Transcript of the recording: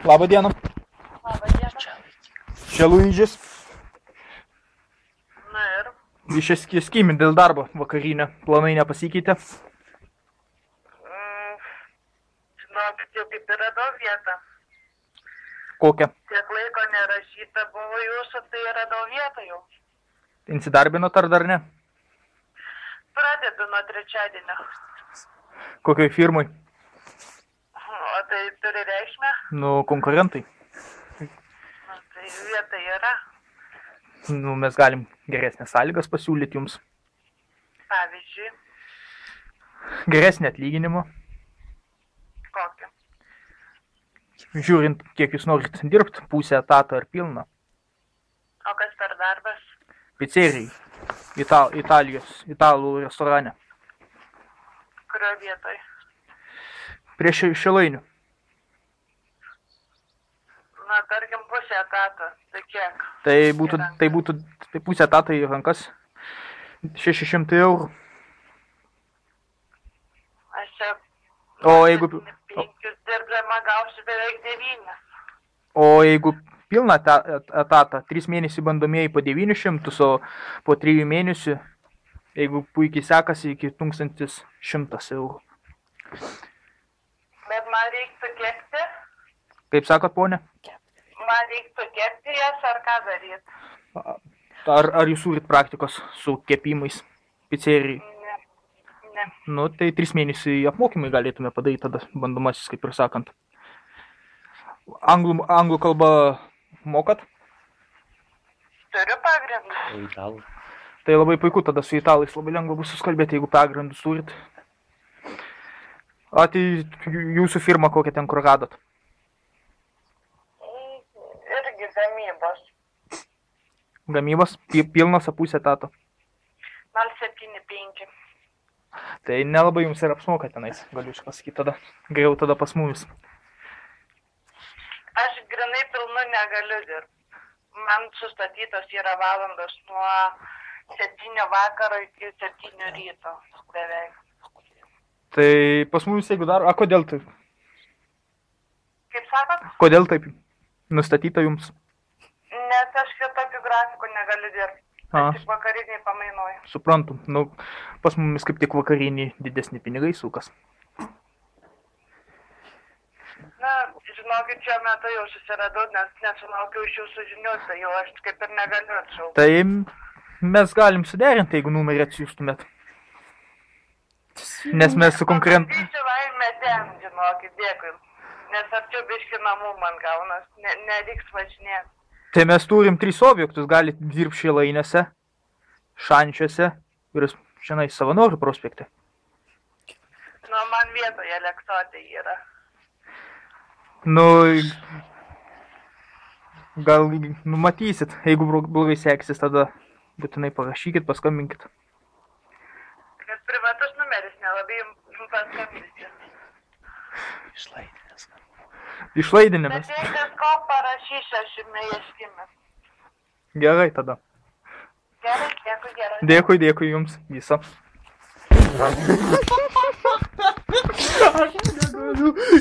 Labą dieną. Labą dieną. Čia Luidžis. Na ir? Išsiskyrėme dėl darbo vakarinę. Planai nepasikeitė. Žinokit, jau kaip ir radau vietą. Kokią? Tiek laiko nerašyta buvo jūsų, tai radau vietą jau. Insidarbinot ar dar ne? Pradedu nuo trečiadienio. Kokioj firmai? O tai turi reikšmę? Nu, konkurentai. Na, tai vieta yra. Nu, mes galim geresnės sąlygas pasiūlyti jums. Pavyzdžiui, Geresnį atlyginimą. kokią? Žiūrint, kiek jūs norit dirbti, pusę etato ar pilną. O kas per darbas? Pizzerijai. Italų restorane. Kurio vietoj? Prie Šilainių. Na, tarkim, pusę etato. Tai kiek? Tai pusę etato į rankas 600 eurų. Aš čia... O jeigu... 5 dirbdama gausiu beveik 9. O jeigu pilną etatą, 3 mėnesiai bandomieji po 900, o po 3 mėnesių, jeigu puikiai sekasi, iki 1100 eurų. Bet man reiktų kepti? Kaip sakot, ponė? Man reiktų kepti jas ar ką daryti? Ar jūs turit praktikos su kepimais pizzerijai? Ne. Nu, tai 3 mėnesiai apmokymai galėtume padaryti tada, bandomasis, kaip ir sakant. Anglų kalbą mokat? Turiu pagrindą. Italų. Tai labai puiku, tada su italais labai lengva bus suskalbėti, jeigu pagrindus turit. O tai jūsų firma kokią ten kur radot? Irgi gamybos. Gamybos? Pilnas pusę etato. 075. Tai nelabai jums ir apsmoka tenais, galiu pasakyti tada. Geriau tada pas mumis. Aš grinai pilnu negaliu dirbti. Man sustatytos yra valandos nuo 7 vakaro iki 7 ryto. Beveik. Tai pas mumis jeigu daro... A, kodėl taip? Kaip sakot? Kodėl taip nustatyta jums? Nes aš kitokių grafikų negaliu dirbti. Aš tik vakariniai pamainuoju. Suprantu. Nu, pas mumis kaip tik vakariniai didesni pinigai sukas. Na, žinokit, čia metu jau susiradau, nes nesulaukiau iš jūsų žinių, tai jau aš kaip ir negaliu atšaukti. Tai mes galim suderinti, jeigu numerį atsiųstumėt. Nes mes su konkurentu... Pabandysiu laimę ten, žinokit, dėkui. Nes arčiau biški namų man gaunas, nereiks važinėti. Tai mes turim 3 objektus, galit dirbti Šilainiuose, Šančiuose ir šiandien Savanorių prospekte. Nu, man vietoje Aleksotė yra. Nu, gal numatysit, jeigu blogai seksis, tada būtinai parašykit, paskambinkit. Kad privatus numeris nelabai jums paskambinti. Išlaidinės. Išlaidinėmės. Bet jei kažko parašysiu, aš jums ieškimis. Gerai tada. Gerai, dėkui, gerai. Dėkui jums. Viso. Aš negaliu.